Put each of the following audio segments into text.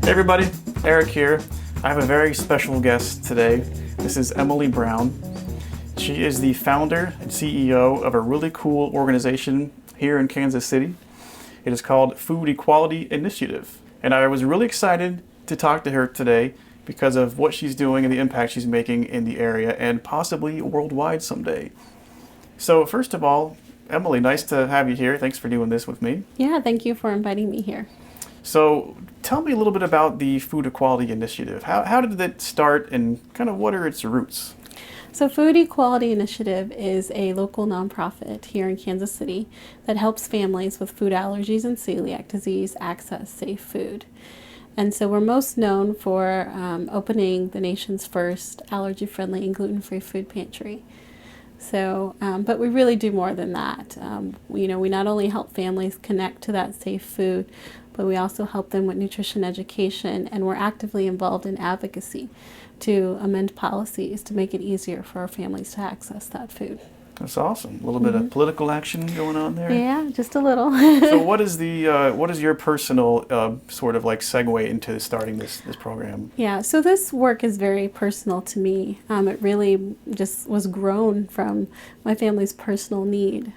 Hey everybody, Eric here. I have a very special guest today. This is Emily Brown. She is the founder and CEO of a really cool organization here in Kansas City. It is called Food Equality Initiative. And I was really excited to talk to her today because of what she's doing and the impact she's making in the area and possibly worldwide someday. So first of all, Emily, nice to have you here. Thanks for doing this with me. Yeah, thank you for inviting me here. So tell me a little bit about the Food Equality Initiative. How did it start and kind of what are its roots? So Food Equality Initiative is a local nonprofit here in Kansas City that helps families with food allergies and celiac disease access safe food. And so we're most known for opening the nation's first allergy-friendly and gluten-free food pantry. So, but we really do more than that. We not only help families connect to that safe food, but we also help them with nutrition education, and we're actively involved in advocacy to amend policies to make it easier for our families to access that food. That's awesome. A little bit of political action going on there. Yeah, just a little. So what is your personal sort of like segue into starting this program? Yeah, so this work is very personal to me. It really just was grown from my family's personal need.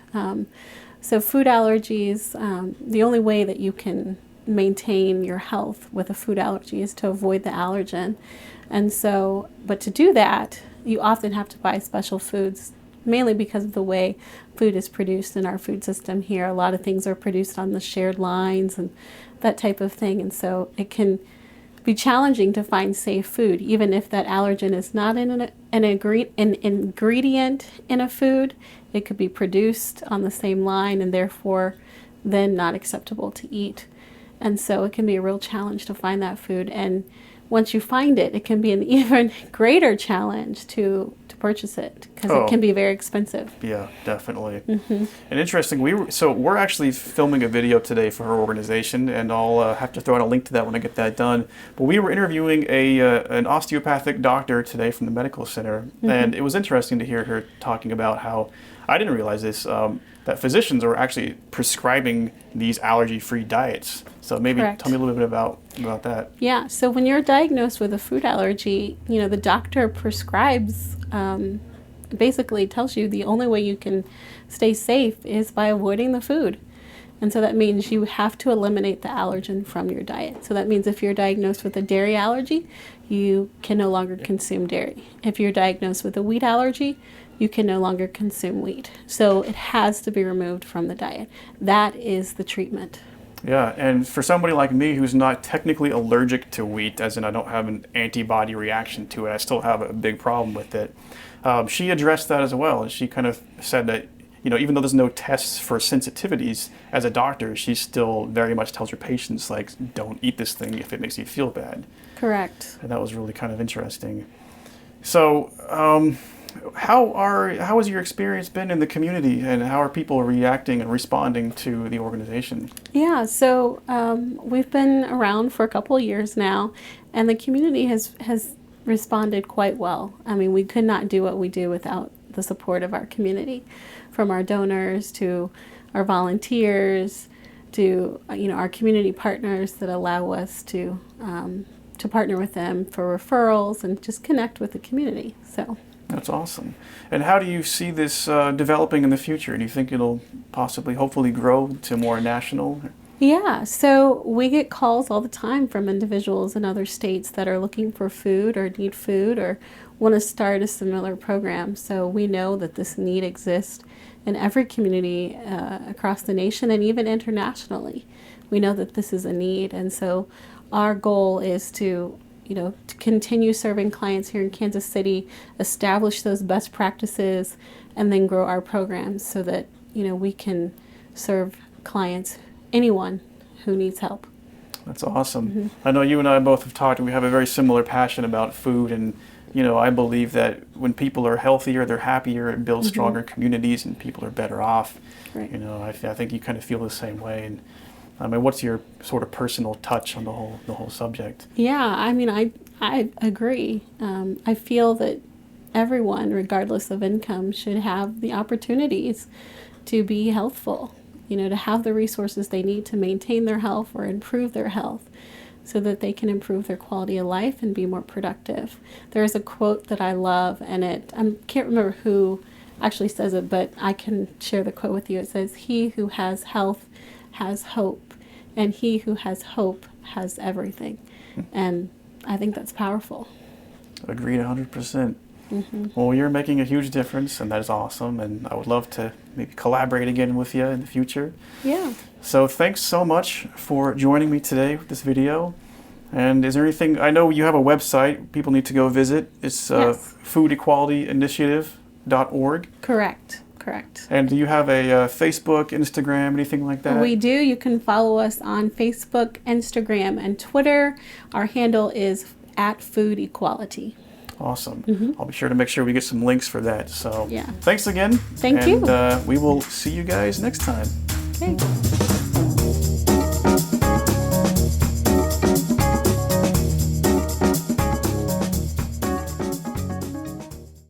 So food allergies, the only way that you can maintain your health with a food allergy is to avoid the allergen. And so, but to do that, you often have to buy special foods, mainly because of the way food is produced in our food system here. A lot of things are produced on the shared lines and that type of thing. And so it can be challenging to find safe food, even if that allergen is not in an ingredient in a food. It could be produced on the same line and therefore then not acceptable to eat. And so it can be a real challenge to find that food. And once you find it, it can be an even greater challenge to purchase it because it can be very expensive. Yeah, definitely. Mm-hmm. And interesting, we're actually filming a video today for her organization, and I'll have to throw out a link to that when I get that done. But we were interviewing an osteopathic doctor today from the medical center, and it was interesting to hear her talking about how, I didn't realize this, that physicians are actually prescribing these allergy-free diets. So maybe Correct. Tell me a little bit about that. Yeah, so when you're diagnosed with a food allergy, the doctor prescribes, basically tells you the only way you can stay safe is by avoiding the food. And so that means you have to eliminate the allergen from your diet. So that means if you're diagnosed with a dairy allergy, you can no longer consume dairy. If you're diagnosed with a wheat allergy, you can no longer consume wheat. So it has to be removed from the diet. That is the treatment. Yeah, and for somebody like me who's not technically allergic to wheat, as in I don't have an antibody reaction to it, I still have a big problem with it. She addressed that as well, and she kind of said that, even though there's no tests for sensitivities, as a doctor, she still very much tells her patients, like, don't eat this thing if it makes you feel bad. Correct. And that was really kind of interesting. So, how has your experience been in the community, and how are people reacting and responding to the organization? Yeah, so we've been around for a couple of years now, and the community has responded quite well. I mean, we could not do what we do without the support of our community, from our donors to our volunteers to our community partners that allow us to partner with them for referrals and just connect with the community. So. That's awesome. And how do you see this developing in the future? Do you think it'll possibly, hopefully grow to more national? Yeah, so we get calls all the time from individuals in other states that are looking for food or need food or want to start a similar program. So we know that this need exists in every community across the nation and even internationally. We know that this is a need, and so our goal is to continue serving clients here in Kansas City, establish those best practices, and then grow our programs so that, we can serve clients, anyone who needs help. That's awesome. Mm-hmm. I know you and I both have talked, we have a very similar passion about food, and, I believe that when people are healthier, they're happier, it builds stronger communities, and people are better off. Right. I think you kind of feel the same way. And I mean, what's your sort of personal touch on the whole subject? Yeah, I mean, I agree. I feel that everyone, regardless of income, should have the opportunities to be healthful, to have the resources they need to maintain their health or improve their health. so that they can improve their quality of life and be more productive. There's a quote that I love, and I can't remember who actually says it, but I can share the quote with you. It says, "He who has health has hope, and he who has hope has everything." And I think that's powerful. Agreed 100%. Well, you're making a huge difference, and that is awesome, and I would love to maybe collaborate again with you in the future. Yeah. So thanks so much for joining me today with this video. And is there anything, I know you have a website people need to go visit. It's Yes. foodequalityinitiative.org. Correct. And do you have a Facebook, Instagram, anything like that? We do. You can follow us on Facebook, Instagram, and Twitter. Our handle is @foodequality. Awesome. I'll be sure to make sure we get some links for that. So Yeah. thanks again. Thank you. And we will see you guys next time. Okay.